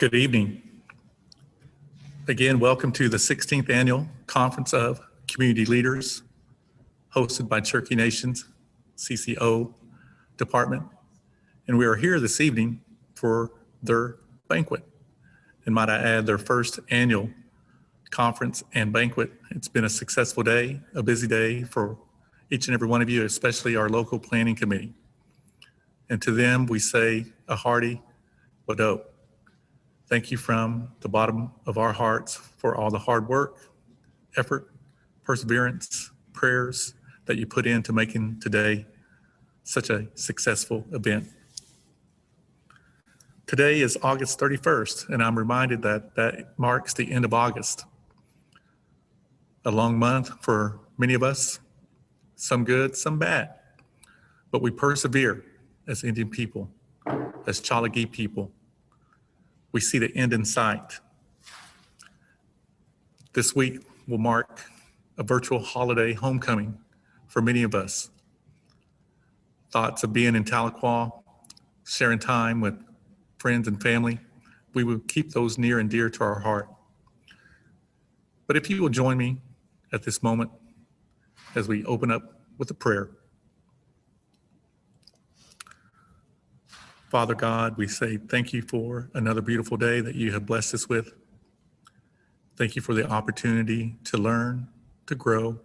Good evening. Again, welcome to the 16th Annual Conference of Community Leaders, hosted by Cherokee Nation's CCO department. And we are here this evening for their banquet. And might I add, their first annual conference and banquet. It's been a successful day, a busy day for each and every one of you, especially our local planning committee. And to them, we say a hearty wado. Thank you from the bottom of our hearts for all the hard work, effort, perseverance, prayers that you put into making today such a successful event. Today is August 31st, and I'm reminded that that marks the end of August. A long month for many of us, some good, some bad, but we persevere as Indian people, as Cherokee people. We see the end in sight. This week will mark a virtual holiday homecoming for many of us. Thoughts of being in Tahlequah, sharing time with friends and family, we will keep those near and dear to our heart. But if you will join me at this moment as we open up with a prayer. Father God, we say thank you for another beautiful day that you have blessed us with. Thank you for the opportunity to learn, to grow,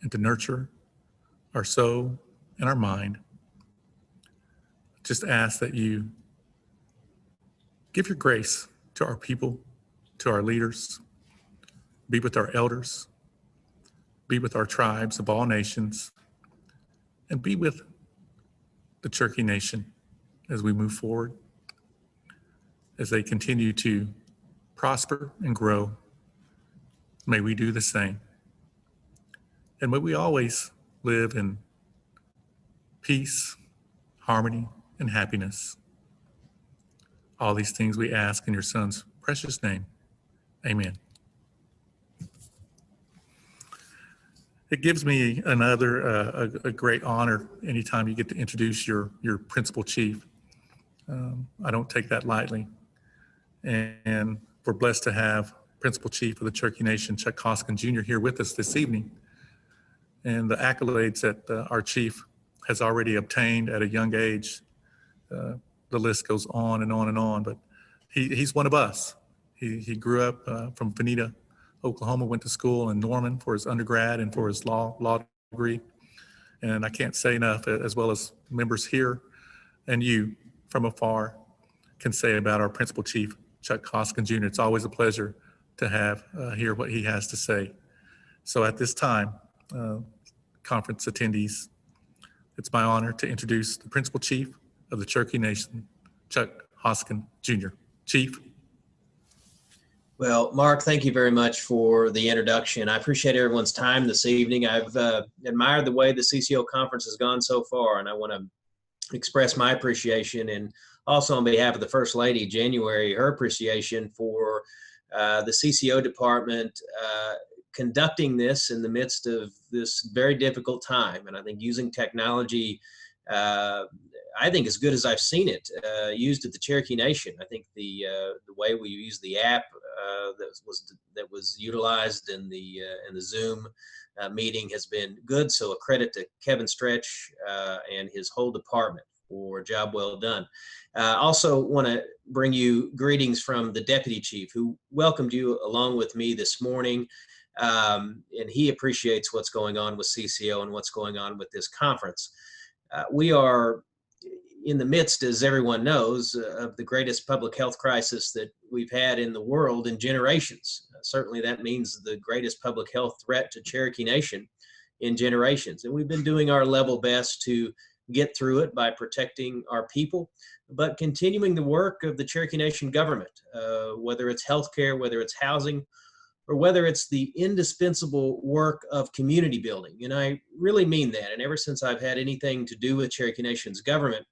and to nurture our soul and our mind. Just ask that you give your grace to our people, to our leaders, be with our elders, be with our tribes of all nations, and be with the Cherokee Nation as we move forward, as they continue to prosper and grow. May we do the same. And may we always live in peace, harmony, and happiness. All these things we ask in your Son's precious name. Amen. It gives me a great honor anytime you get to introduce your principal chief. I don't take that lightly. And we're blessed to have Principal Chief of the Cherokee Nation, Chuck Hoskin Jr. here with us this evening. And the accolades that our chief has already obtained at a young age, the list goes on and on and on, but he's one of us. He grew up from Veneta, Oklahoma, went to school in Norman for his undergrad and for his law degree. And I can't say enough, as well as members here and you from afar can say about our Principal Chief, Chuck Hoskin Jr. It's always a pleasure to hear what he has to say. So at this time, conference attendees, it's my honor to introduce the Principal Chief of the Cherokee Nation, Chuck Hoskin Jr. Chief. Well, Mark, thank you very much for the introduction. I appreciate everyone's time this evening. I've admired the way the CCO conference has gone so far, and I want to express my appreciation, and also on behalf of the First Lady, January, her appreciation for the CCO department conducting this in the midst of this very difficult time. And I think using technology, I think as good as I've seen it used at the Cherokee Nation. I think the way we use the app that was utilized in the Zoom meeting has been good. So a credit to Kevin Stretch and his whole department for a job well done. Also want to bring you greetings from the Deputy Chief, who welcomed you along with me this morning. And he appreciates what's going on with CCO and what's going on with this conference. We are in the midst, as everyone knows, of the greatest public health crisis that we've had in the world in generations. Certainly that means the greatest public health threat to Cherokee Nation in generations. And we've been doing our level best to get through it by protecting our people, but continuing the work of the Cherokee Nation government, whether it's healthcare, whether it's housing, or whether it's the indispensable work of community building. And I really mean that. And ever since I've had anything to do with Cherokee Nation's government,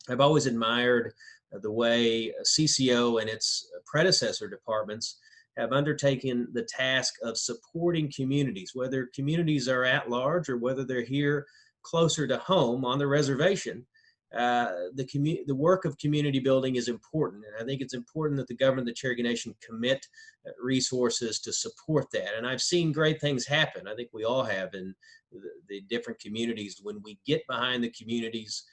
I've always admired the way CCO and its predecessor departments have undertaken the task of supporting communities, whether communities are at large or whether they're here closer to home on the reservation, the work of community building is important. And I think it's important that the government of the Cherokee Nation commit resources to support that. And I've seen great things happen. I think we all have in the different communities when we get behind the communities,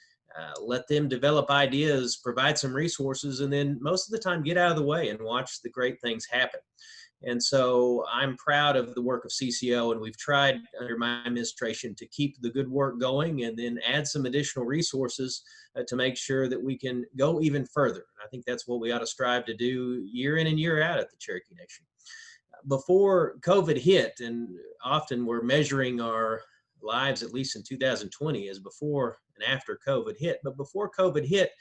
let them develop ideas, provide some resources, and then most of the time get out of the way and watch the great things happen. And so I'm proud of the work of CCO, and we've tried under my administration to keep the good work going and then add some additional resources to make sure that we can go even further. I think that's what we ought to strive to do year in and year out at the Cherokee Nation. Before COVID hit, and often we're measuring our lives, at least in 2020, as before and after COVID hit. But before COVID hit,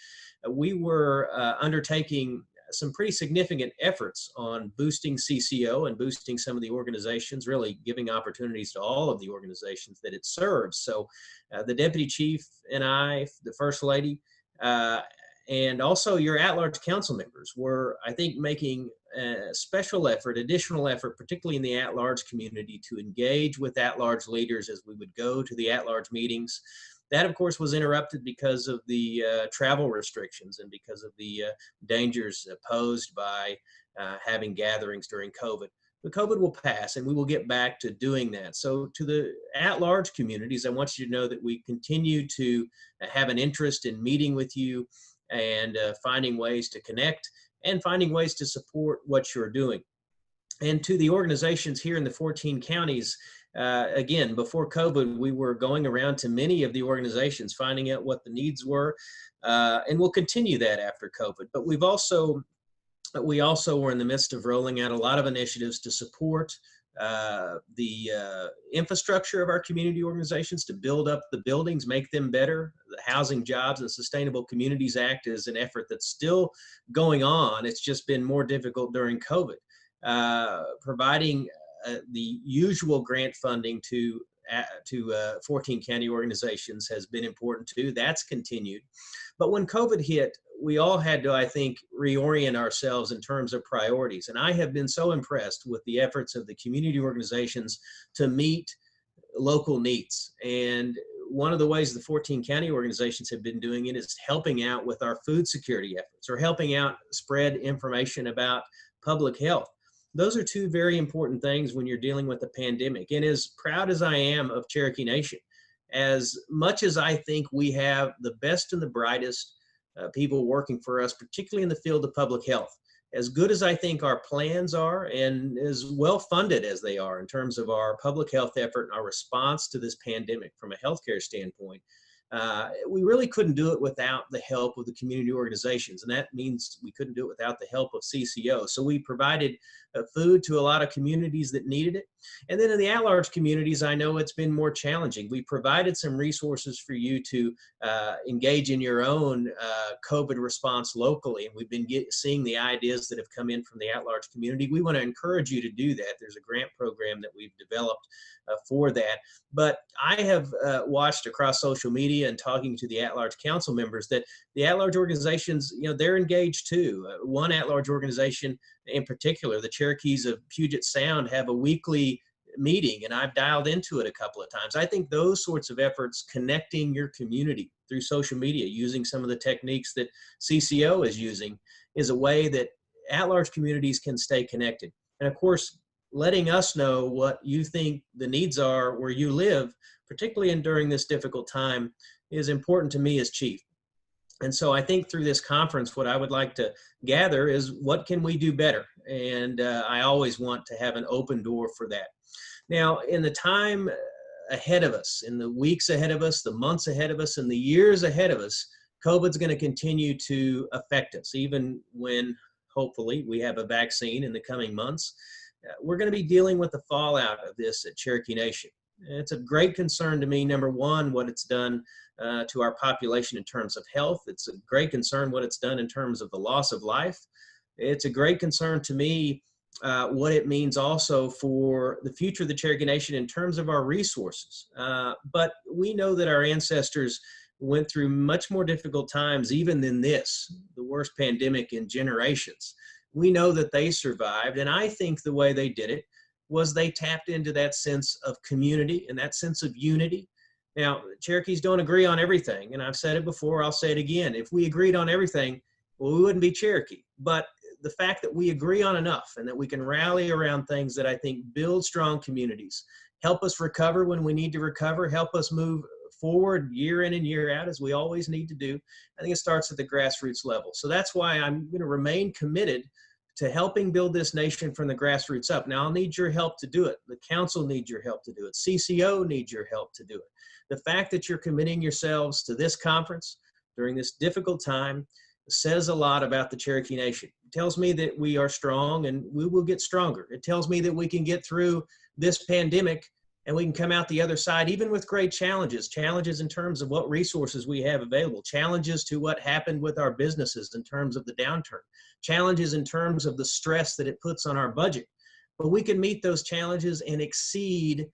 we were undertaking some pretty significant efforts on boosting CCO and boosting some of the organizations, really giving opportunities to all of the organizations that it serves. So the deputy chief and I, the first lady, and also your at-large council members were, I think, making a special effort, additional effort, particularly in the at-large community, to engage with at-large leaders as we would go to the at-large meetings. That, of course, was interrupted because of the travel restrictions and because of the dangers posed by having gatherings during COVID. But COVID will pass, and we will get back to doing that. So to the at-large communities, I want you to know that we continue to have an interest in meeting with you and finding ways to connect and finding ways to support what you're doing. And to the organizations here in the 14 counties, again, before COVID, we were going around to many of the organizations, finding out what the needs were, and we'll continue that after COVID. But we also were in the midst of rolling out a lot of initiatives to support the infrastructure of our community organizations, to build up the buildings, make them better. The Housing, Jobs, and Sustainable Communities Act is an effort that's still going on. It's just been more difficult during COVID. Providing the usual grant funding to 14 county organizations has been important too. That's continued. But when COVID hit, we all had to, I think, reorient ourselves in terms of priorities. And I have been so impressed with the efforts of the community organizations to meet local needs. And one of the ways the 14 county organizations have been doing it is helping out with our food security efforts, or helping out spread information about public health. Those are two very important things when you're dealing with a pandemic. And as proud as I am of Cherokee Nation, as much as I think we have the best and the brightest people working for us, particularly in the field of public health, as good as I think our plans are and as well funded as they are in terms of our public health effort and our response to this pandemic from a healthcare standpoint, we really couldn't do it without the help of the community organizations. And that means we couldn't do it without the help of CCO. So we provided food to a lot of communities that needed it. And then in the at-large communities, I know it's been more challenging. We provided some resources for you to engage in your own COVID response locally. And we've been seeing the ideas that have come in from the at-large community. We want to encourage you to do that. There's a grant program that we've developed for that. But I have watched across social media and talking to the at-large council members that the at-large organizations, they're engaged too. One at-large organization in particular, the Cherokees of Puget Sound, have a weekly meeting, and I've dialed into it a couple of times. I think those sorts of efforts, connecting your community through social media, using some of the techniques that CCO is using, is a way that at-large communities can stay connected. And of course, letting us know what you think the needs are where you live, particularly during this difficult time, is important to me as chief. And so I think through this conference, what I would like to gather is what can we do better? And I always want to have an open door for that. Now, in the time ahead of us, in the weeks ahead of us, the months ahead of us, and the years ahead of us, COVID's going to continue to affect us, even when hopefully we have a vaccine in the coming months. We're going to be dealing with the fallout of this at Cherokee Nation. It's a great concern to me, number one, what it's done to our population in terms of health. It's a great concern what it's done in terms of the loss of life. It's a great concern to me what it means also for the future of the Cherokee Nation in terms of our resources. But we know that our ancestors went through much more difficult times even than this, the worst pandemic in generations. We know that they survived, and I think the way they did it was they tapped into that sense of community and that sense of unity. Now, Cherokees don't agree on everything, and I've said it before, I'll say it again. If we agreed on everything, well, we wouldn't be Cherokee. But the fact that we agree on enough and that we can rally around things that I think build strong communities, help us recover when we need to recover, help us move forward year in and year out, as we always need to do. I think it starts at the grassroots level. So that's why I'm going to remain committed to helping build this nation from the grassroots up. Now, I'll need your help to do it. The council needs your help to do it. CCO needs your help to do it. The fact that you're committing yourselves to this conference during this difficult time says a lot about the Cherokee Nation. It tells me that we are strong and we will get stronger. It tells me that we can get through this pandemic and we can come out the other side, even with great challenges in terms of what resources we have available, challenges to what happened with our businesses in terms of the downturn, challenges in terms of the stress that it puts on our budget. But we can meet those challenges and exceed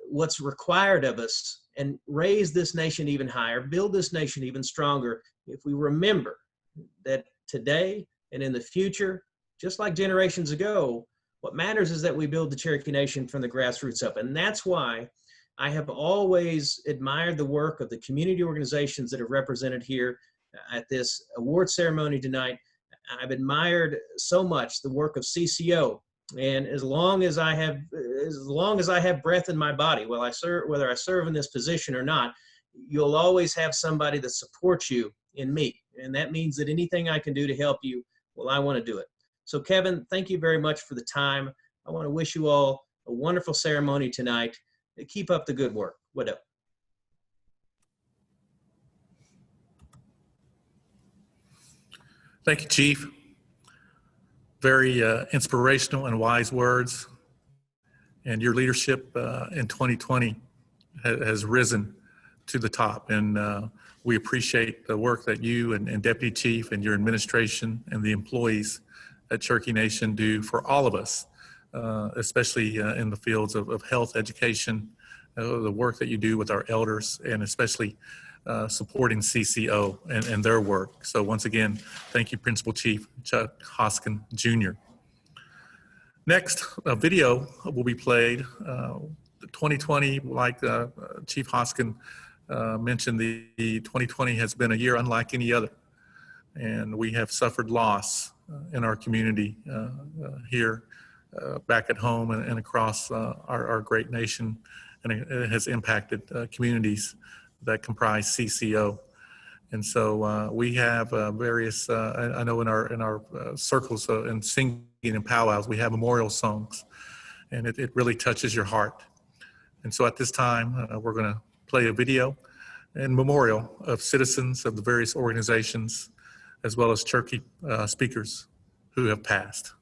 what's required of us and raise this nation even higher, build this nation even stronger if we remember that today and in the future, just like generations ago, what matters is that we build the Cherokee Nation from the grassroots up. And that's why I have always admired the work of the community organizations that are represented here at this award ceremony tonight. I've admired so much the work of CCO. And as long as I have breath in my body, whether I serve in this position or not, you'll always have somebody that supports you in me. And that means that anything I can do to help you, well, I want to do it. So Kevin, thank you very much for the time. I want to wish you all a wonderful ceremony tonight. Keep up the good work. What up? Thank you, Chief. Very inspirational and wise words. And your leadership in 2020 has risen to the top. And we appreciate the work that you and Deputy Chief and your administration and the employees at Cherokee Nation do for all of us, especially in the fields of health, education, the work that you do with our elders, and especially supporting CCO and their work. So once again, thank you, Principal Chief Chuck Hoskin, Jr. Next, a video will be played. 2020, like Chief Hoskin mentioned, the 2020 has been a year unlike any other. And we have suffered loss in our community here, back at home and across our great nation. And it has impacted communities that comprise CCO. And so we have various, I know in our circles and singing and powwows, we have memorial songs, and it really touches your heart. And so at this time, we're gonna play a video in memorial of citizens of the various organizations, as well as Cherokee speakers who have passed.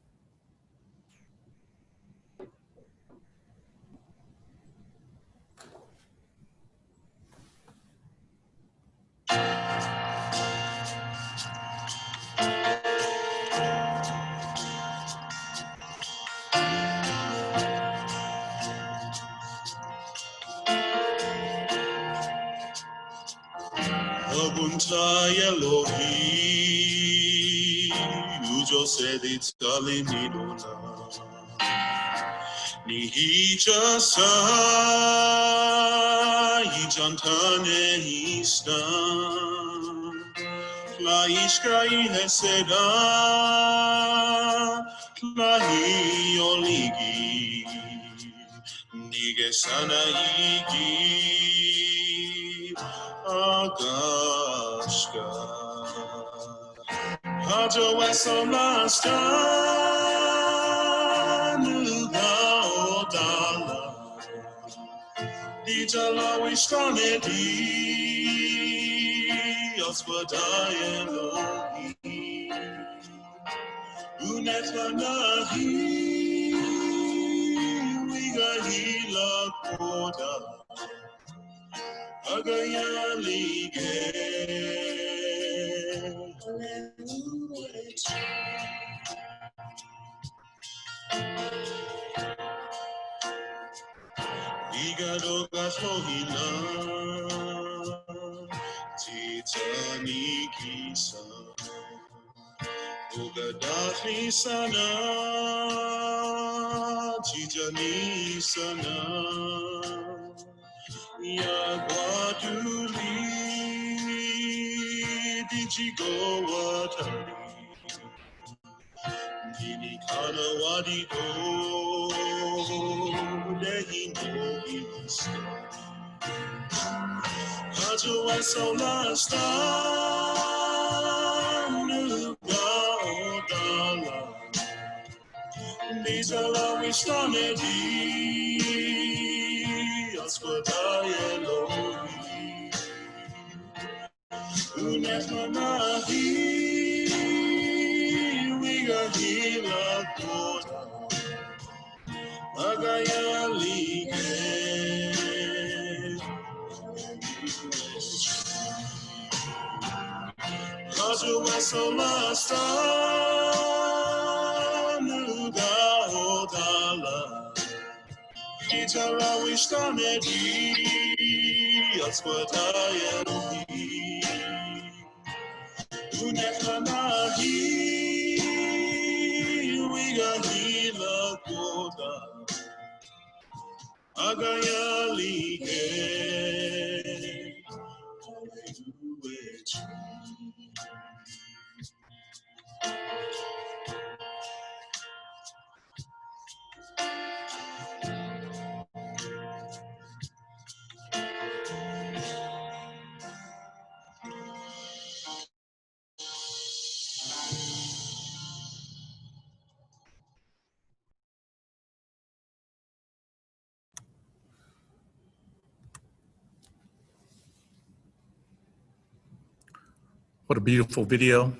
What a beautiful video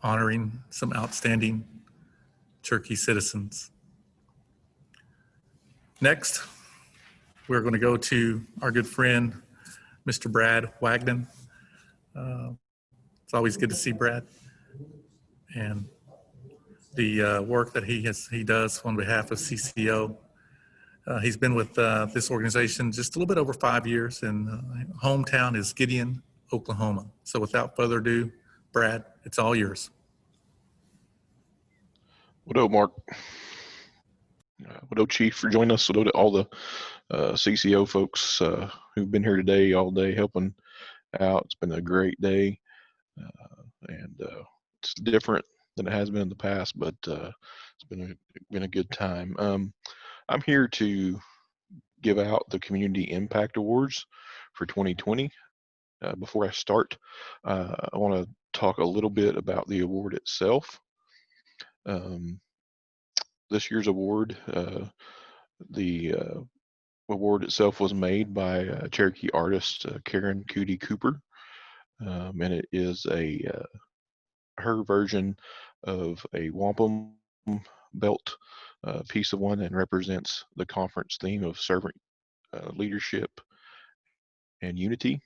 honoring some outstanding Cherokee citizens. Next, we're going to go to our good friend, Mr. Brad Wagnon. It's always good to see Brad and the work that he does on behalf of CCO. He's been with this organization just a little bit over 5 years, and hometown is Gideon, Oklahoma. So without further ado, Brad, it's all yours. What up, Mark? What up, Chief, for joining us? What up to all the CCO folks who've been here today, all day, helping out. It's been a great day, and it's different than it has been in the past, but it's been a good time. I'm here to give out the Community Impact Awards for 2020. Before I start, I want to talk a little bit about the award itself. This year's award, the award itself was made by Cherokee artist Karen Cootie Cooper, and it is her version of a wampum belt piece of one, and represents the conference theme of servant leadership and unity.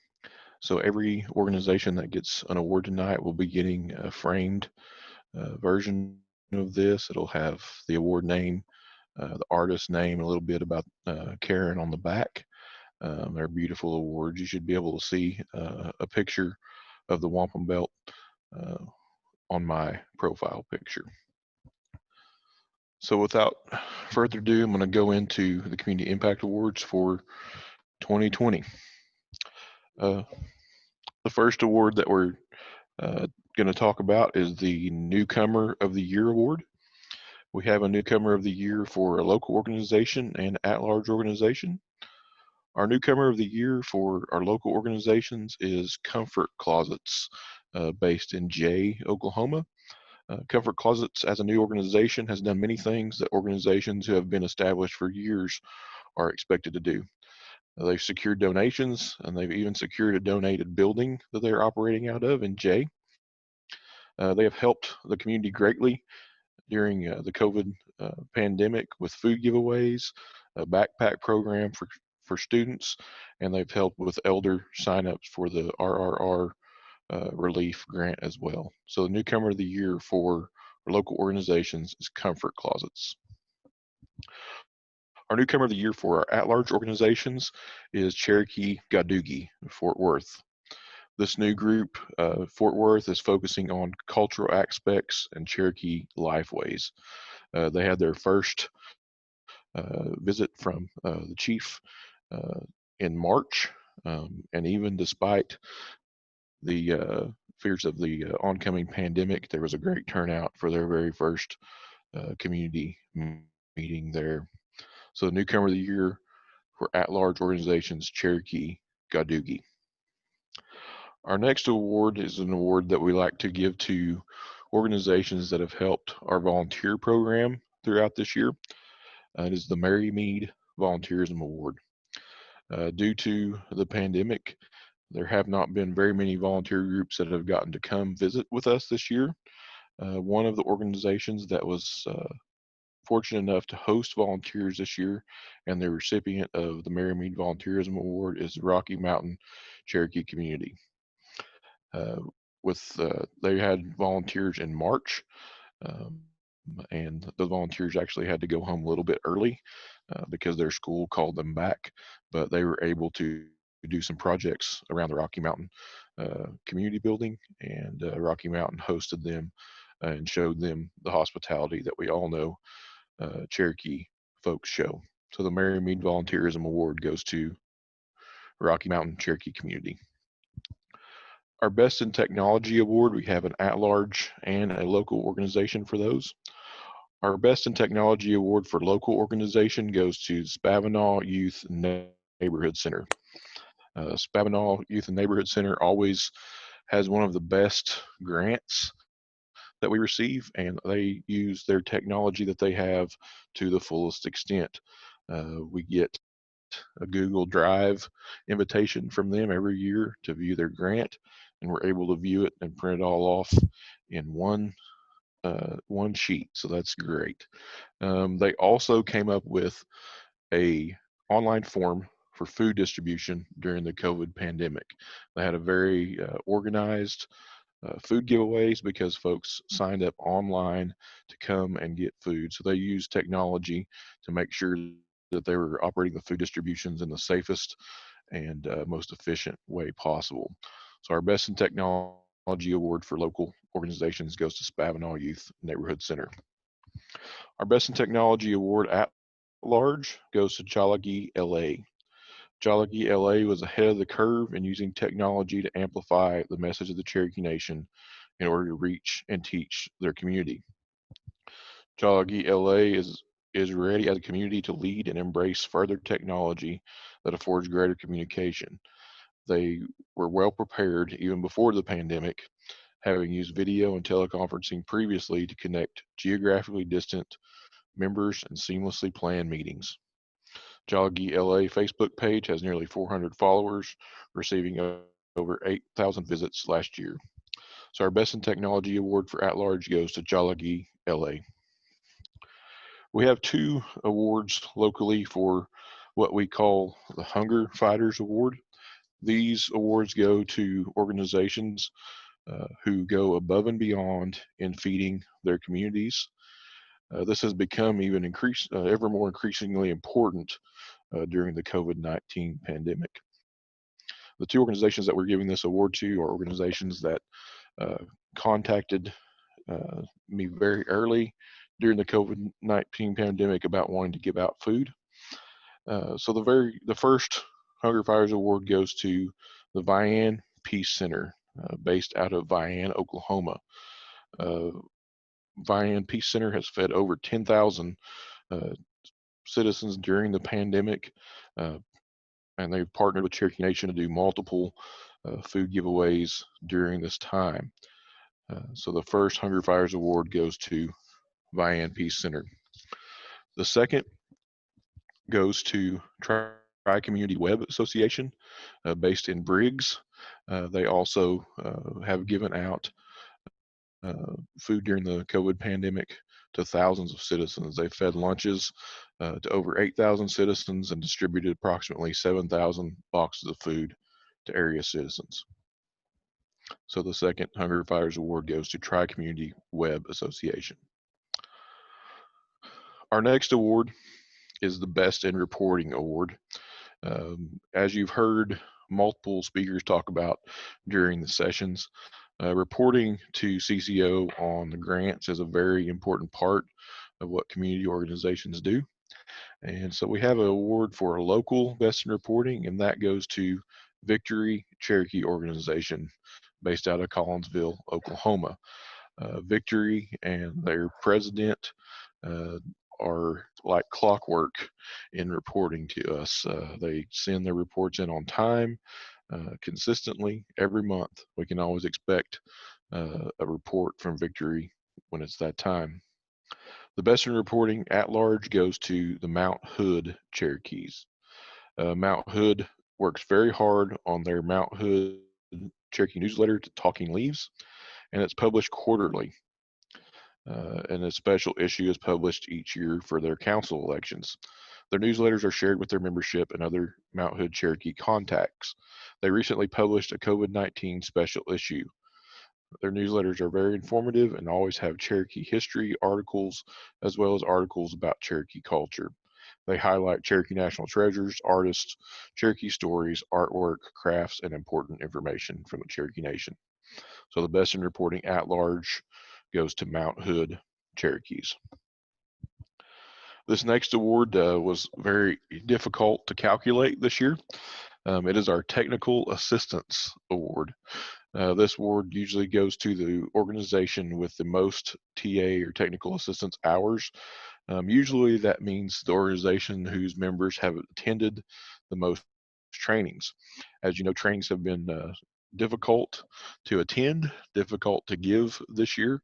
So every organization that gets an award tonight will be getting a framed version of this. It'll have the award name, the artist name, a little bit about Karen on the back. They're beautiful awards. You should be able to see a picture of the wampum belt on my profile picture. So without further ado, I'm going to go into the Community Impact Awards for 2020. The first award that we're going to talk about is the Newcomer of the Year Award. We have a Newcomer of the Year for a local organization and at-large organization. Our Newcomer of the Year for our local organizations is Comfort Closets, based in Jay, Oklahoma. Comfort Closets, as a new organization, has done many things that organizations who have been established for years are expected to do. They've secured donations, and they've even secured a donated building that they're operating out of in Jay. They have helped the community greatly during the COVID pandemic with food giveaways, a backpack program for students, and they've helped with elder signups for the RRR relief grant as well. So the Newcomer of the Year for local organizations is Comfort Closets. Our Newcomer of the Year for our at-large organizations is Cherokee Gadugi, Fort Worth. This new group, Fort Worth, is focusing on cultural aspects and Cherokee lifeways. They had their first visit from the chief in March, and even despite the fears of the oncoming pandemic, there was a great turnout for their very first community meeting there. So the newcomer of the year for at-large organizations, Cherokee-Dodvdagohvi. Our next award is an award that we like to give to organizations that have helped our volunteer program throughout this year. It is the Mary Mead Volunteerism Award. Due to the pandemic, there have not been very many volunteer groups that have gotten to come visit with us this year. One of the organizations that was fortunate enough to host volunteers this year and the recipient of the Mary Mead Volunteerism Award is the Rocky Mountain Cherokee Community. They had volunteers in March, and the volunteers actually had to go home a little bit early because their school called them back, but they were able to do some projects around the Rocky Mountain community building, and Rocky Mountain hosted them and showed them the hospitality that we all know Cherokee folks show. So the Mary Mead Volunteerism Award goes to Rocky Mountain Cherokee Community. Our Best in Technology Award, we have an at-large and a local organization for those. Our Best in Technology Award for local organization goes to Spavinaw Youth Neighborhood Center. Spavinaw Youth and Neighborhood Center always has one of the best grants that we receive, and they use their technology that they have to the fullest extent. We get a Google Drive invitation from them every year to view their grant, and we're able to view it and print it all off in one sheet, so that's great. They also came up with a online form for food distribution during the COVID pandemic. They had a very organized food giveaways because folks signed up online to come and get food. So they used technology to make sure that they were operating the food distributions in the safest and most efficient way possible. So our Best in Technology Award for local organizations goes to Spavinaw Youth Neighborhood Center. Our Best in Technology Award at large goes to Cherokee, LA. Cherokee, LA was ahead of the curve in using technology to amplify the message of the Cherokee Nation in order to reach and teach their community. Cherokee, LA is ready as a community to lead and embrace further technology that affords greater communication. They were well prepared even before the pandemic, having used video and teleconferencing previously to connect geographically distant members and seamlessly plan meetings. Cherokee LA Facebook page has nearly 400 followers, receiving over 8,000 visits last year. So our Best in Technology Award for at-large goes to Cherokee LA. We have two awards locally for what we call the Hunger Fighters Award. These awards go to organizations who go above and beyond in feeding their communities. This has become even ever more increasingly important during the COVID-19 pandemic. The two organizations that we're giving this award to are organizations that contacted me very early during the COVID-19 pandemic about wanting to give out food. So the first Hunger Fighters Award goes to the Vian Peace Center, based out of Vian, Oklahoma. Vian Peace Center has fed over 10,000 citizens during the pandemic, and they've partnered with Cherokee Nation to do multiple food giveaways during this time. So the first Hunger Fighters Award goes to Vian Peace Center. The second goes to Tri-Community Web Association, based in Briggs. They also have given out food during the COVID pandemic to thousands of citizens. They fed lunches to over 8,000 citizens and distributed approximately 7,000 boxes of food to area citizens. So the second Hunger Fighters Award goes to Tri-Community Web Association. Our next award is the Best in Reporting Award. As you've heard multiple speakers talk about during the sessions, reporting to CCO on the grants is a very important part of what community organizations do. And so we have an award for a local best in reporting, and that goes to Victory Cherokee organization based out of Collinsville, Oklahoma. Victory and their president uh, are like clockwork in reporting to us. They send their reports in on time, consistently every month. We can always expect a report from Victory when it's that time. The best in reporting at large goes to the Mount Hood Cherokees. Mount Hood works very hard on their Mount Hood Cherokee newsletter, Talking Leaves, and it's published quarterly. And a special issue is published each year for their council elections. Their newsletters are shared with their membership and other Mount Hood Cherokee contacts. They recently published a COVID-19 special issue. Their newsletters are very informative and always have Cherokee history articles, as well as articles about Cherokee culture. They highlight Cherokee national treasures, artists, Cherokee stories, artwork, crafts, and important information from the Cherokee Nation. So the best in reporting at large goes to Mount Hood Cherokees. This next award was very difficult to calculate this year. It is our Technical Assistance Award. This award usually goes to the organization with the most TA or technical assistance hours. Usually that means the organization whose members have attended the most trainings. As you know, trainings have been difficult to attend, difficult to give this year.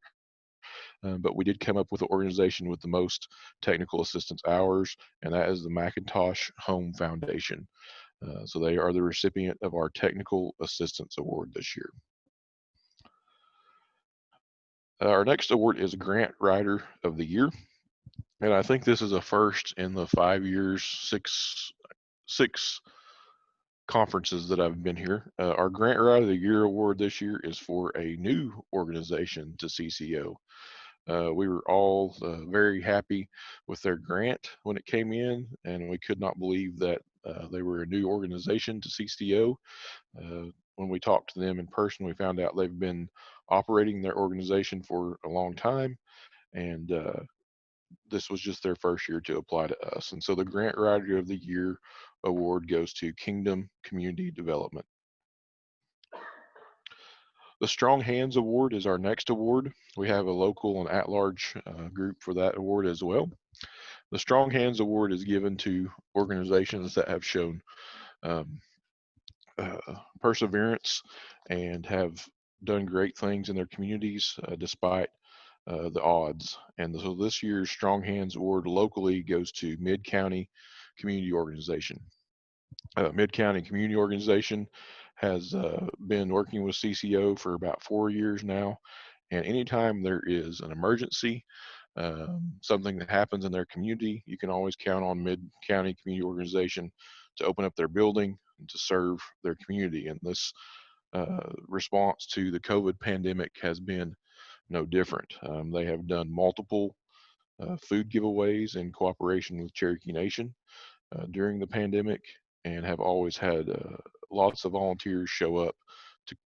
But we did come up with an organization with the most technical assistance hours, and that is the Macintosh Home Foundation. So they are the recipient of our Technical Assistance Award this year. Our next award is Grant Writer of the Year, and I think this is a first in the 5 years, six conferences that I've been here. Our Grant Writer of the Year award this year is for a new organization to CCO. We were all very happy with their grant when it came in, and we could not believe that they were a new organization to CCO. When we talked to them in person, we found out they've been operating their organization for a long time, and this was just their first year to apply to us. And so the Grant Writer of the Year award goes to Kingdom Community Development. The Strong Hands Award is our next award. We have a local and at-large group for that award as well. The Strong Hands Award is given to organizations that have shown perseverance and have done great things in their communities despite the odds. And so this year's Strong Hands Award locally goes to Mid-County Community Organization. Mid-County Community Organization has been working with CCO for about 4 years now, and anytime there is an emergency, something that happens in their community, you can always count on Mid-County Community Organization to open up their building and to serve their community. And this response to the COVID pandemic has been no different. They have done multiple food giveaways in cooperation with Cherokee Nation during the pandemic, and have always had lots of volunteers show up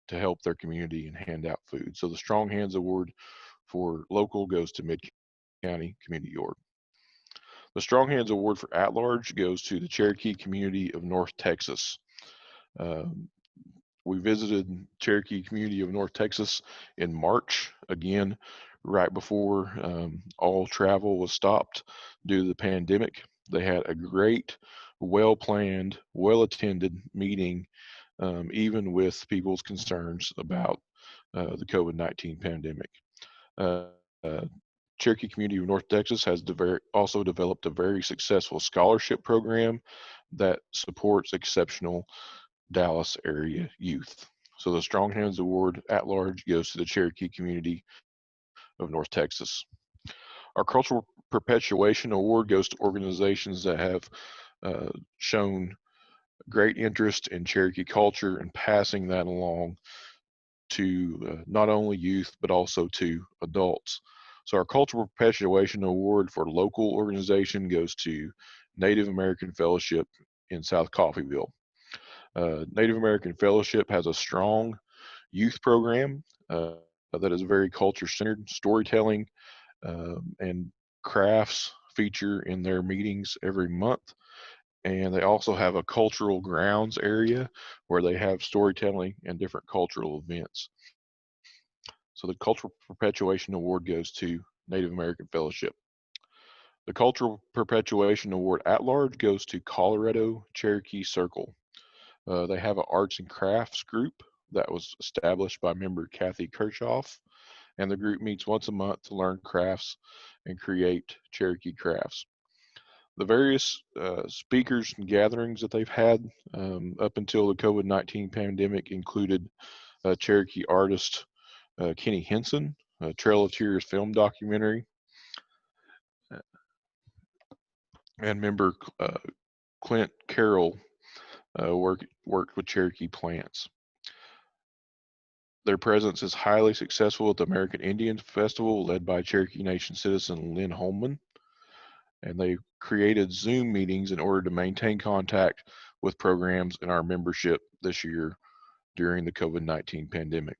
to help their community and hand out food. So the Strong Hands Award for local goes to Mid-County Community Org. The Strong Hands Award for at-large goes to the Cherokee community of North Texas. We visited Cherokee community of North Texas in March, again, right before all travel was stopped due to the pandemic. They had a great, well-planned, well-attended meeting, even with people's concerns about the COVID-19 pandemic. Cherokee community of North Texas has also developed a very successful scholarship program that supports exceptional Dallas area youth. So the Strong Hands Award at large goes to the Cherokee community of North Texas. Our Cultural Perpetuation Award goes to organizations that have shown great interest in Cherokee culture and passing that along to not only youth but also to adults. So our Cultural Perpetuation Award for local organization goes to Native American Fellowship in South Coffeyville. Native American Fellowship has a strong youth program that is very culture-centered, storytelling and crafts, feature in their meetings every month. And they also have a cultural grounds area where they have storytelling and different cultural events. So the Cultural Perpetuation Award goes to Native American Fellowship. The Cultural Perpetuation Award at large goes to Colorado Cherokee Circle. They have an arts and crafts group that was established by member Kathy Kirchhoff, and the group meets once a month to learn crafts and create Cherokee crafts. The various speakers and gatherings that they've had up until the COVID-19 pandemic included Cherokee artist Kenny Henson, Trail of Tears film documentary, and member Clint Carroll worked with Cherokee plants. Their presence is highly successful at the American Indian Festival led by Cherokee Nation citizen Lynn Holman. And they created Zoom meetings in order to maintain contact with programs in our membership this year during the COVID-19 pandemic.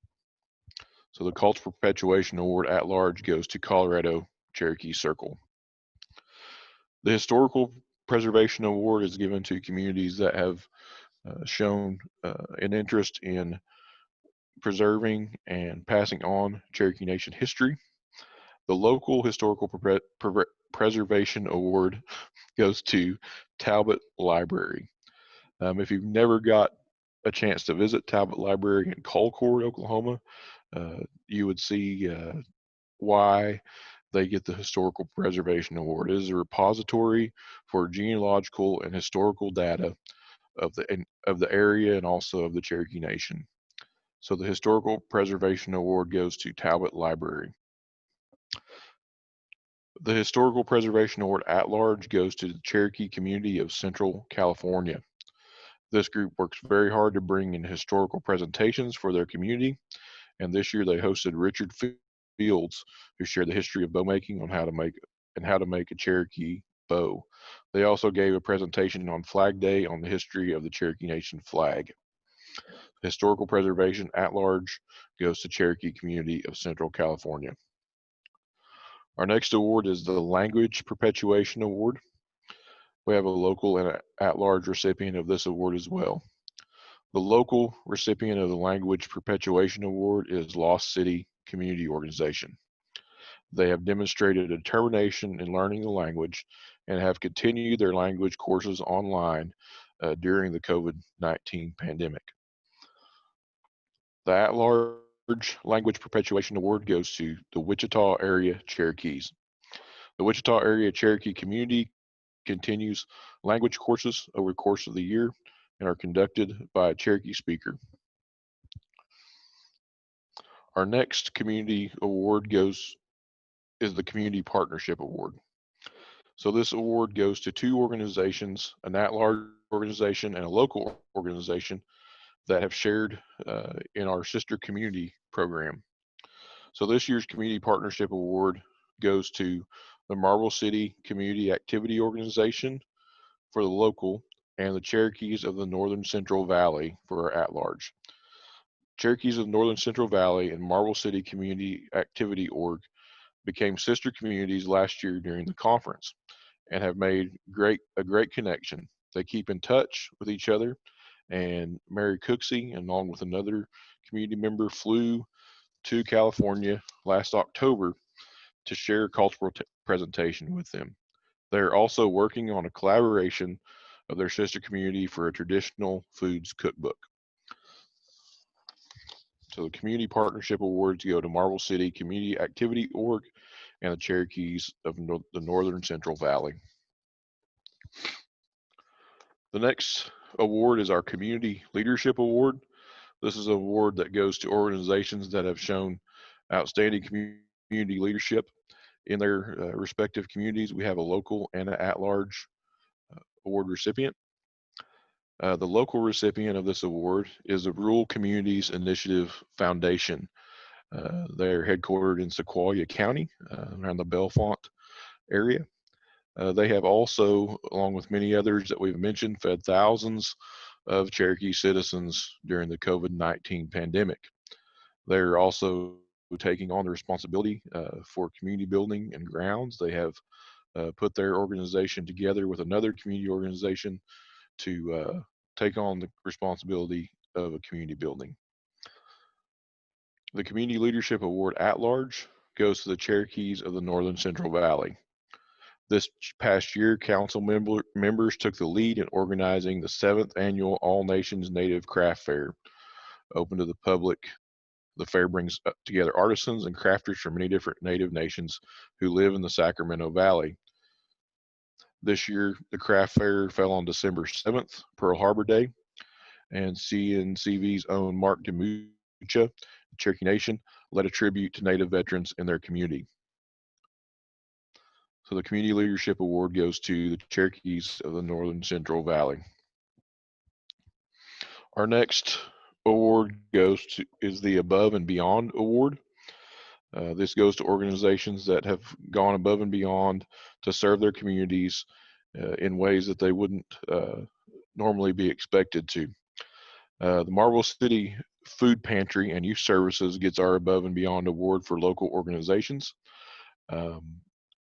So the Cultural Perpetuation Award at large goes to Colorado Cherokee Circle. The Historical Preservation Award is given to communities that have shown an interest in preserving and passing on Cherokee Nation history. The Local Historical Preservation Award goes to Talbot Library. If you've never got a chance to visit Talbot Library in Colcord, Oklahoma, you would see why they get the Historical Preservation Award. It is a repository for genealogical and historical data of the area and also of the Cherokee Nation. So the Historical Preservation Award goes to Talbot Library. The Historical Preservation Award at large goes to the Cherokee community of Central California. This group works very hard to bring in historical presentations for their community, and this year they hosted Richard Fields, who shared the history of bow making on how to make a Cherokee bow. They also gave a presentation on Flag Day on the history of the Cherokee Nation flag. Historical preservation at large goes to Cherokee community of Central California. Our next award is the Language Perpetuation Award. We have a local and at-large recipient of this award as well. The local recipient of the Language Perpetuation Award is Lost City Community Organization. They have demonstrated a determination in learning the language and have continued their language courses online during the COVID-19 pandemic. The at-large Language Perpetuation Award goes to the Wichita Area Cherokees. The Wichita Area Cherokee community continues language courses over the course of the year and are conducted by a Cherokee speaker. Our next community award is the Community Partnership Award. So this award goes to two organizations, an at-large organization and a local organization that have shared in our sister community program. So this year's Community Partnership Award goes to the Marble City Community Activity Organization for the local and the Cherokees of the Northern Central Valley for our at-large. Cherokees of the Northern Central Valley and Marble City Community Activity Org became sister communities last year during the conference and have made a great connection. They keep in touch with each other, and Mary Cooksey, along with another community member, flew to California last October to share a cultural presentation with them. They're also working on a collaboration of their sister community for a traditional foods cookbook. So the Community Partnership Awards go to Marble City Community Activity Org and the Cherokees of the Northern Central Valley. The next award is our Community Leadership Award. This is an award that goes to organizations that have shown outstanding community leadership in their respective communities. We have a local and an at-large award recipient. The local recipient of this award is the Rural Communities Initiative Foundation. They're headquartered in Sequoia County, around the Bellefonte area. They have also, along with many others that we've mentioned, fed thousands of Cherokee citizens during the COVID-19 pandemic. They're also taking on the responsibility for community building and grounds. They have put their organization together with another community organization to take on the responsibility of a community building. The Community Leadership Award at large goes to the Cherokees of the Northern Central Valley. This past year, council members took the lead in organizing the 7th annual All Nations Native Craft Fair. Open to the public, the fair brings together artisans and crafters from many different Native nations who live in the Sacramento Valley. This year, the craft fair fell on December 7th, Pearl Harbor Day, and CNCV's own Mark DeMucha, Cherokee Nation, led a tribute to Native veterans in their community. So the Community Leadership Award goes to the Cherokees of the Northern Central Valley. Our next award is the Above and Beyond Award. This goes to organizations that have gone above and beyond to serve their communities in ways that they wouldn't normally be expected to. The Marble City Food Pantry and Youth Services gets our Above and Beyond Award for local organizations.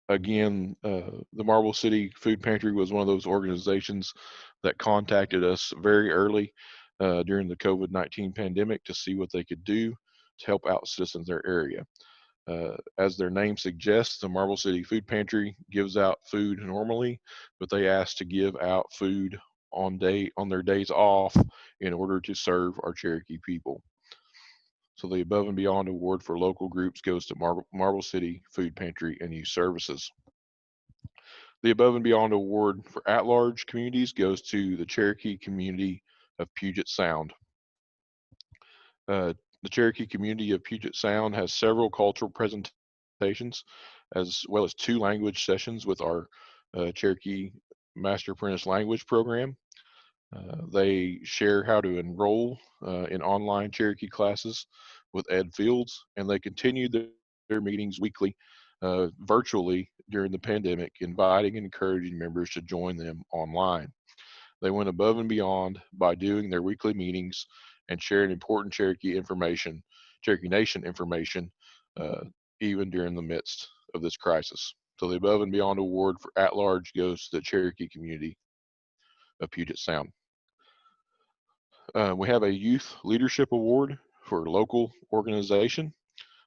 Again, the Marble City Food Pantry was one of those organizations that contacted us very early during the COVID-19 pandemic to see what they could do to help out citizens in their area. As their name suggests, the Marble City Food Pantry gives out food normally, but they ask to give out food on their days off in order to serve our Cherokee people. So the Above and Beyond Award for local groups goes to Marble City Food Pantry and Youth Services. The Above and Beyond Award for at-large communities goes to the Cherokee community of Puget Sound. The Cherokee community of Puget Sound has several cultural presentations, as well as 2 language sessions with our Cherokee Master Apprentice Language Program. They share how to enroll in online Cherokee classes with Ed Fields, and they continue their meetings weekly virtually during the pandemic, inviting and encouraging members to join them online. They went above and beyond by doing their weekly meetings and sharing important Cherokee Nation information, even during the midst of this crisis. So the Above and Beyond Award for at-large goes to the Cherokee community of Puget Sound. We have a Youth Leadership Award for local organization.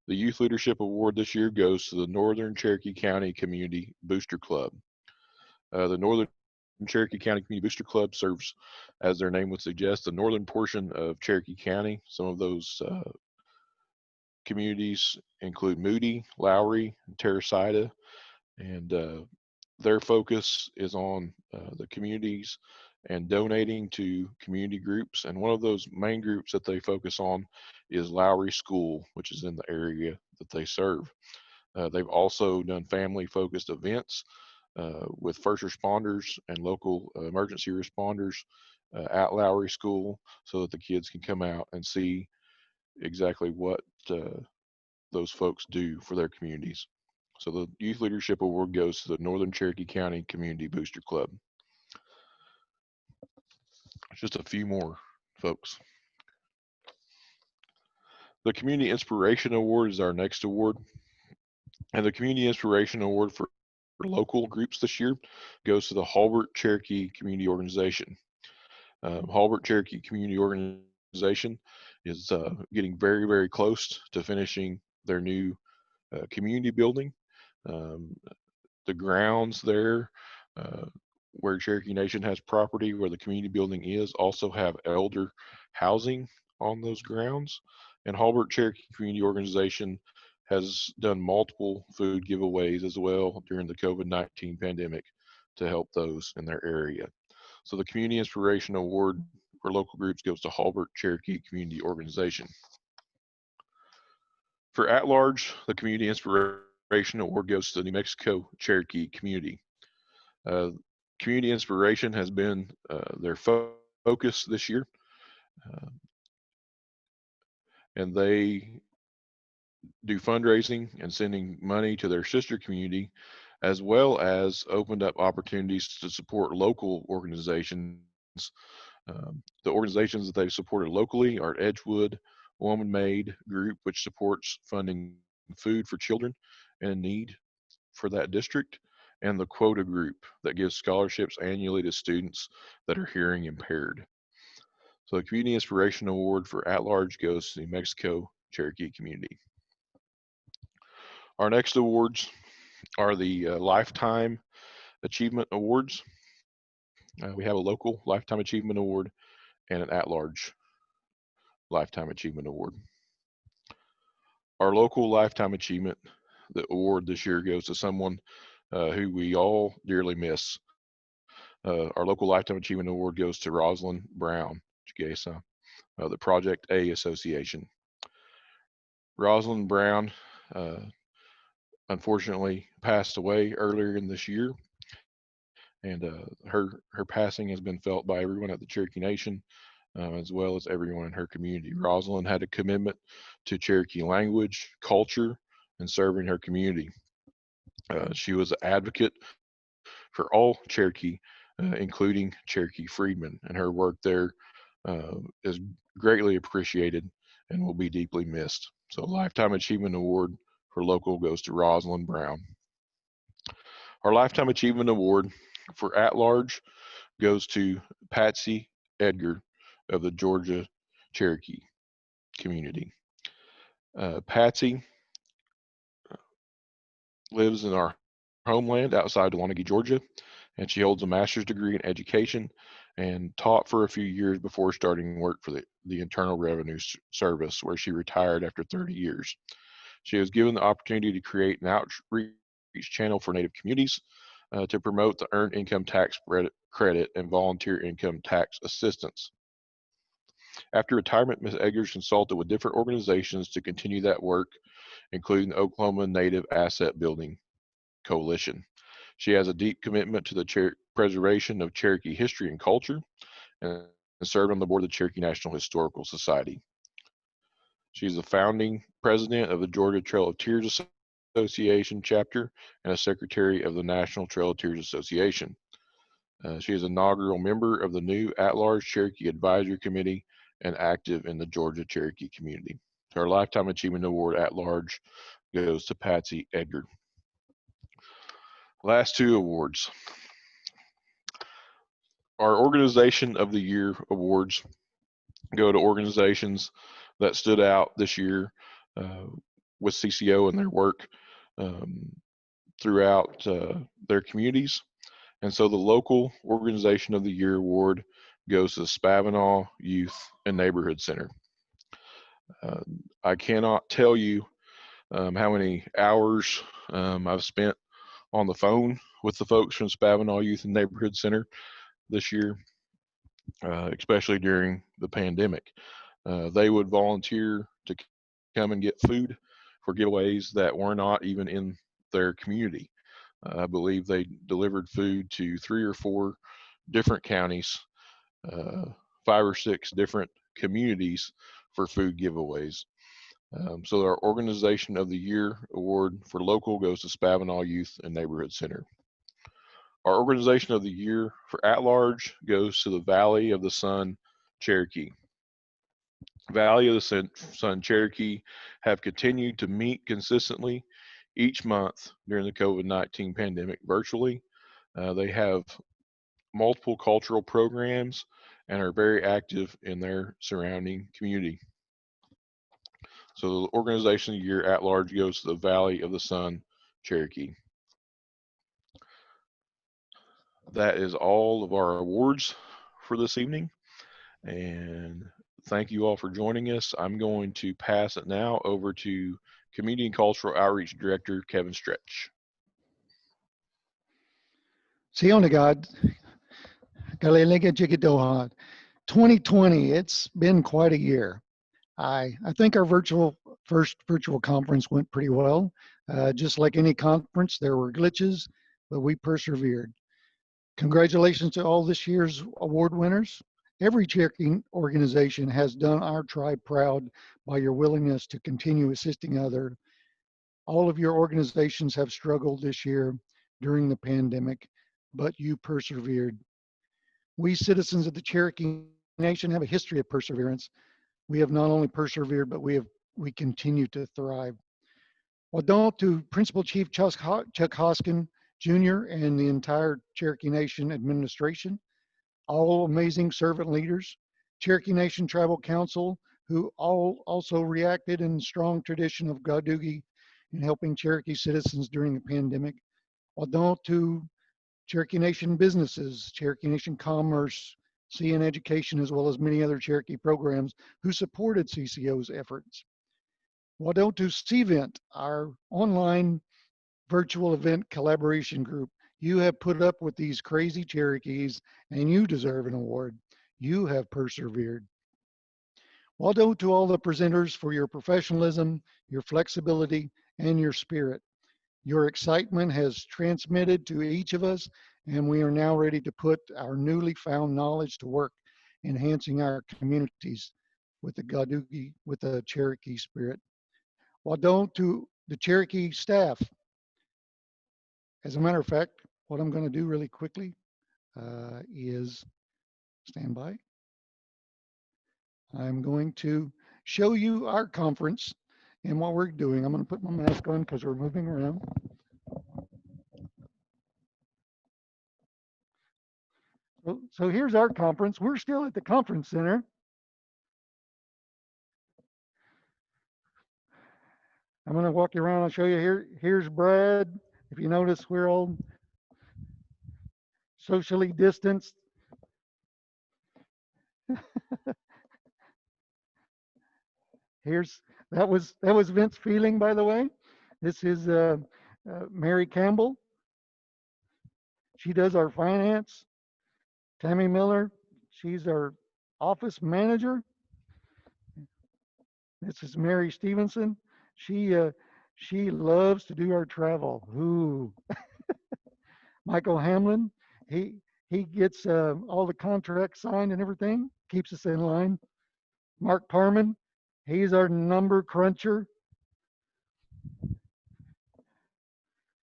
The Youth Leadership Award this year goes to the Northern Cherokee County Community Booster Club. The Northern Cherokee County Community Booster Club serves, as their name would suggest, the northern portion of Cherokee County. Some of those communities include Moody, Lowry, and Terracida, and their focus is on the communities and donating to community groups. And one of those main groups that they focus on is Lowry School, which is in the area that they serve. They've also done family-focused events with first responders and local emergency responders at Lowry School, so that the kids can come out and see exactly what those folks do for their communities. So the Youth Leadership Award goes to the Northern Cherokee County Community Booster Club. Just a few more, folks. The Community Inspiration Award is our next award. And the Community Inspiration Award for local groups this year goes to the Halbert Cherokee Community Organization. Halbert Cherokee Community Organization is getting very, very close to finishing their new community building. The grounds there where Cherokee Nation has property, where the community building is, also have elder housing on those grounds. And Halbert Cherokee Community Organization has done multiple food giveaways as well during the COVID-19 pandemic to help those in their area. So the Community Inspiration Award for local groups goes to Halbert Cherokee Community Organization. For at-large, the Community Inspiration Award goes to the New Mexico Cherokee community. Community Inspiration has been their focus this year, and they do fundraising and sending money to their sister community, as well as opened up opportunities to support local organizations. The organizations that they've supported locally are Edgewood Woman Made Group, which supports funding food for children in need for that district, and the Quota Group that gives scholarships annually to students that are hearing impaired. So the Community Inspiration Award for at-large goes to New Mexico Cherokee community. Our next awards are the Lifetime Achievement Awards. We have a local Lifetime Achievement Award and an at-large Lifetime Achievement Award. Our local Lifetime Achievement Award this year goes to someone who we all dearly miss. Our local Lifetime Achievement Award goes to Rosalind Brown, the Project A Association. Rosalind Brown unfortunately passed away earlier in this year, and her passing has been felt by everyone at the Cherokee Nation, as well as everyone in her community. Rosalind had a commitment to Cherokee language, culture, and serving her community. She was an advocate for all Cherokee, including Cherokee freedmen, and her work there is greatly appreciated and will be deeply missed. So Lifetime Achievement Award for local goes to Rosalind Brown. Our Lifetime Achievement Award for at-large goes to Patsy Edgar of the Georgia Cherokee community. Patsy lives in our homeland outside of Wanagee, Georgia, and she holds a master's degree in education and taught for a few years before starting work for the Internal Revenue Service, where she retired after 30 years. She was given the opportunity to create an outreach channel for Native communities to promote the Earned Income Tax Credit and Volunteer Income Tax Assistance. After retirement, Ms. Eggers consulted with different organizations to continue that work, including the Oklahoma Native Asset Building Coalition. She has a deep commitment to the preservation of Cherokee history and culture, and served on the board of the Cherokee National Historical Society. She's the founding president of the Georgia Trail of Tears Association chapter and a secretary of the National Trail of Tears Association. She is an inaugural member of the new at-large Cherokee Advisory Committee and active in the Georgia Cherokee community. Our Lifetime Achievement Award at-large goes to Patsy Edgar. Last two awards. Our Organization of the Year awards go to organizations that stood out this year with CCO and their work throughout their communities. And so the local Organization of the Year award goes to the Spavinaw Youth and Neighborhood Center. I cannot tell you how many hours I've spent on the phone with the folks from Spavinaw Youth and Neighborhood Center this year, especially during the pandemic. They would volunteer to come and get food for giveaways that were not even in their community. I believe they delivered food to 3 or 4 different counties, 5 or 6 different communities for food giveaways. So our Organization of the Year award for local goes to Spavinaw Youth and Neighborhood Center. Our Organization of the Year for at-large goes to the Valley of the Sun Cherokee. Valley of the Sun Cherokee have continued to meet consistently each month during the COVID-19 pandemic virtually. They have multiple cultural programs and are very active in their surrounding community. So the Organization of the Year at large goes to the Valley of the Sun Cherokee. That is all of our awards for this evening. And thank you all for joining us. I'm going to pass it now over to Community and Cultural Outreach Director, Kevin Stretch. Sionagad, Galilega Jigadoha. 2020, it's been quite a year. I think our first virtual conference went pretty well. Just like any conference, there were glitches, but we persevered. Congratulations to all this year's award winners. Every Cherokee organization has done our tribe proud by your willingness to continue assisting others. All of your organizations have struggled this year during the pandemic, but you persevered. We citizens of the Cherokee Nation have a history of perseverance. We have not only persevered, but we continue to thrive. Wadon to Principal Chief Chuck Hoskin Jr., and the entire Cherokee Nation administration, all amazing servant leaders, Cherokee Nation Tribal Council, who all also reacted in strong tradition of Dodvdagohvi in helping Cherokee citizens during the pandemic. Wadon to Cherokee Nation businesses, Cherokee Nation Commerce, CN Education, as well as many other Cherokee programs who supported CCO's efforts. Wadon to CVent, our online virtual event collaboration group. You have put up with these crazy Cherokees and you deserve an award. You have persevered. Wadon to all the presenters for your professionalism, your flexibility, and your spirit. Your excitement has transmitted to each of us, and we are now ready to put our newly found knowledge to work, enhancing our communities with the Dodvdagohvi, with the Cherokee spirit. Wadon to the Cherokee staff. As a matter of fact, what I'm going to do really quickly is stand by. I'm going to show you our conference and what we're doing. I'm going to put my mask on because we're moving around. So here's our conference. We're still at the conference center. I'm going to walk you around and show you here. Here's Brad. If you notice, we're all socially distanced. That was Vince Feeling, by the way. This is Mary Campbell. She does our finance. Tammy Miller, she's our office manager. This is Mary Stevenson. She loves to do our travel. Ooh. Michael Hamlin, he gets all the contracts signed and everything, keeps us in line. Mark Parman, he's our number cruncher.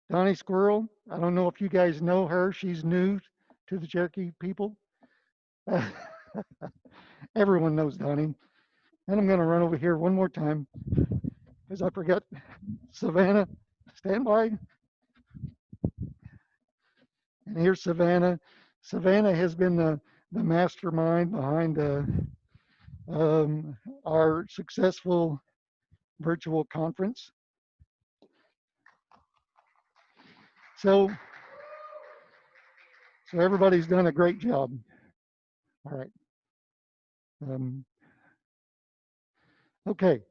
Donnie Squirrel, I don't know if you guys know her. She's new to the Cherokee people. Everyone knows Donnie. And I'm going to run over here one more time because I forgot Savannah. Stand by. And here's Savannah. Savannah has been the mastermind behind our successful virtual conference. So everybody's done a great job. All right. Okay.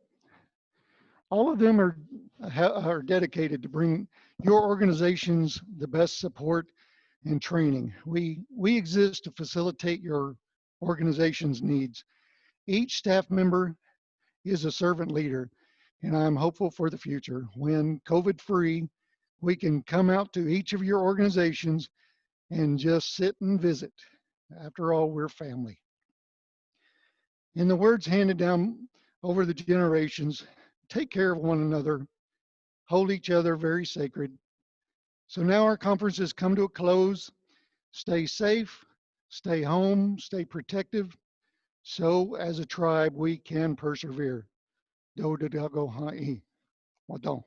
All of them are dedicated to bring your organizations the best support and training. We exist to facilitate your organization's needs. Each staff member is a servant leader, and I'm hopeful for the future. When COVID-free, we can come out to each of your organizations and just sit and visit. After all, we're family. In the words handed down over the generations, take care of one another, hold each other very sacred. So now our conference has come to a close. Stay safe, stay home, stay protective. So as a tribe, we can persevere. Dodvdagohvi. Wadon.